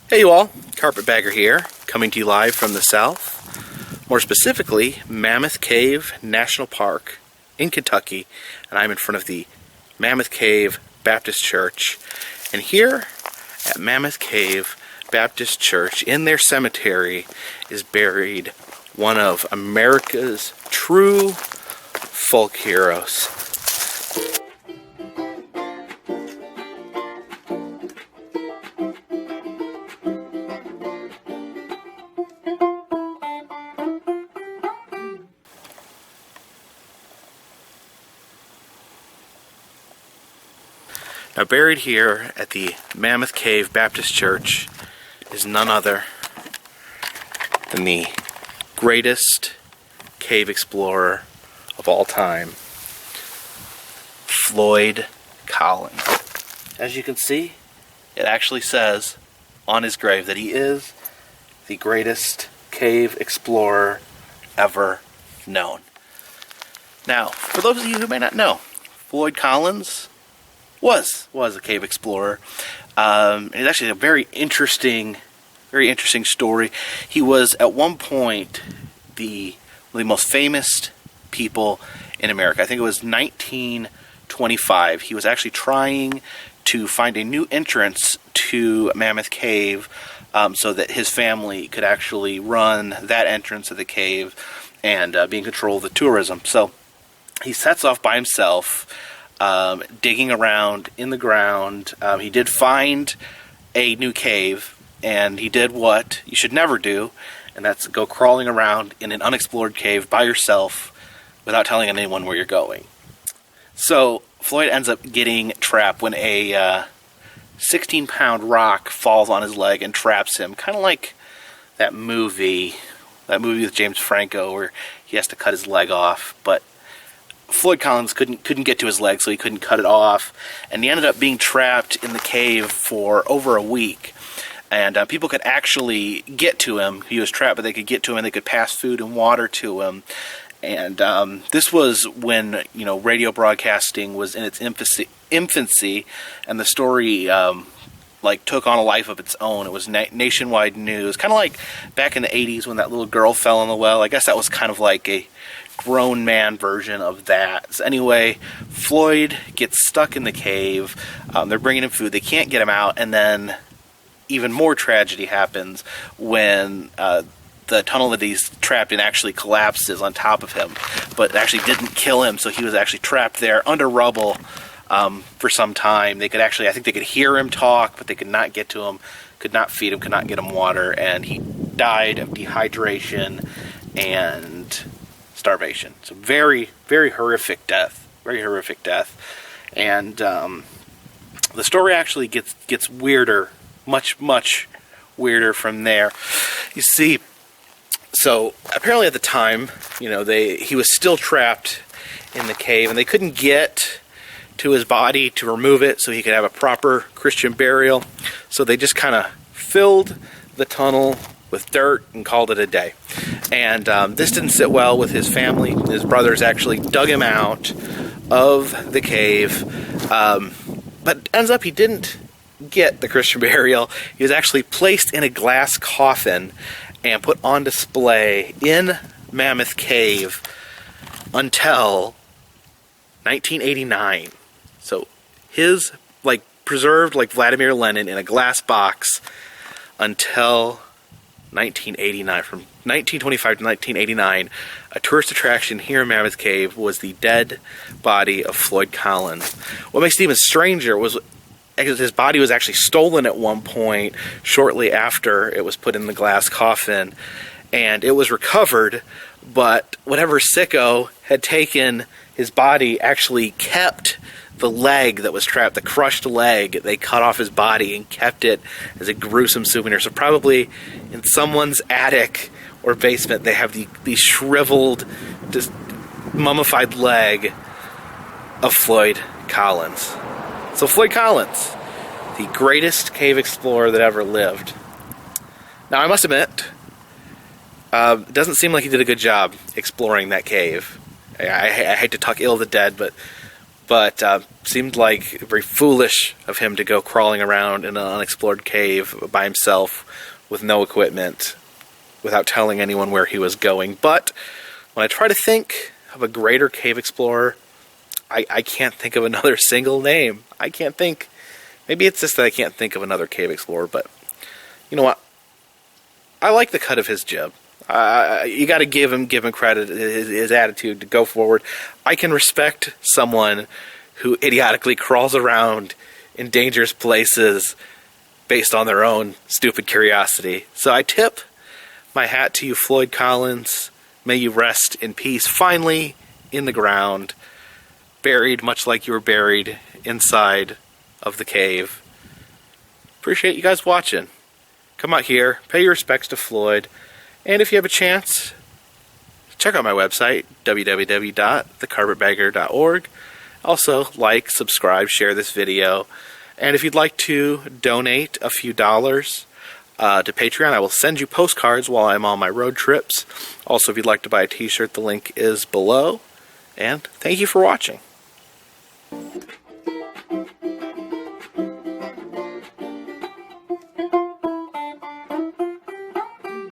Hey you all, Carpetbagger here, coming to you live from the south, more specifically Mammoth Cave National Park in Kentucky, and I'm in front of the Mammoth Cave Baptist Church. And here at Mammoth Cave Baptist Church, in their cemetery, is buried one of America's true folk heroes. Now, buried here at the Mammoth Cave Baptist Church is none other than the greatest cave explorer of all time, Floyd Collins. As you can see, it actually says on his grave that he is the greatest cave explorer ever known. Now, for those of you who may not know, Floyd Collins was a cave explorer. It's actually a very interesting story. He was at one point one of the most famous people in America. I think it was 1925. He was actually trying to find a new entrance to Mammoth Cave so that his family could actually run that entrance of the cave and be in control of the tourism. So he sets off by himself, digging around in the ground. He did find a new cave, and he did what you should never do, and that's go crawling around in an unexplored cave by yourself without telling anyone where you're going. So Floyd ends up getting trapped when a 16-pound rock falls on his leg and traps him, kind of like that movie with James Franco where he has to cut his leg off, but Floyd Collins couldn't get to his leg, so he couldn't cut it off, and he ended up being trapped in the cave for over a week. And people could actually get to him. He was trapped, but they could get to him, and they could pass food and water to him. And this was when radio broadcasting was in its infancy, and the story took on a life of its own. It was nationwide news, kind of like back in the 80s when that little girl fell in the well. I guess that was kind of like a grown man version of that. So anyway, Floyd gets stuck in the cave. They're bringing him food. They can't get him out, and then even more tragedy happens when the tunnel that he's trapped in actually collapses on top of him, but it actually didn't kill him, so he was actually trapped there under rubble for some time. I think they could hear him talk, but they could not get to him, could not feed him, could not get him water, and he died of dehydration and starvation. So very, very horrific death. Very horrific death. And the story actually gets weirder, much weirder from there. You see, so apparently at the time, he was still trapped in the cave, and they couldn't get to his body to remove it so he could have a proper Christian burial. So they just kind of filled the tunnel with dirt and called it a day. And this didn't sit well with his family. His brothers actually dug him out of the cave, but ends up he didn't get the Christian burial. He was actually placed in a glass coffin and put on display in Mammoth Cave until 1989. So his preserved like Vladimir Lenin in a glass box until 1989. From 1925 to 1989, a tourist attraction here in Mammoth Cave was the dead body of Floyd Collins. What makes it even stranger was his body was actually stolen at one point shortly after it was put in the glass coffin, and it was recovered, but whatever sicko had taken his body actually kept the leg that was trapped, the crushed leg. They cut off his body and kept it as a gruesome souvenir. So probably in someone's attic or basement, they have the shriveled, just mummified leg of Floyd Collins. So Floyd Collins, the greatest cave explorer that ever lived. Now I must admit, it doesn't seem like he did a good job exploring that cave. I hate to talk ill of the dead, but But seemed like very foolish of him to go crawling around in an unexplored cave by himself with no equipment, without telling anyone where he was going. But when I try to think of a greater cave explorer, I can't think of another single name. I can't think. Maybe it's just that I can't think of another cave explorer, but you know what? I like the cut of his jib. You got to give him credit, his attitude to go forward. I can respect someone who idiotically crawls around in dangerous places based on their own stupid curiosity. So I tip my hat to you, Floyd Collins. May you rest in peace, finally in the ground, buried much like you were buried inside of the cave. Appreciate you guys watching. Come out here, pay your respects to Floyd. And if you have a chance, check out my website, www.thecarpetbagger.org. Also, like, subscribe, share this video. And if you'd like to donate a few dollars to Patreon, I will send you postcards while I'm on my road trips. Also, if you'd like to buy a t-shirt, the link is below. And thank you for watching.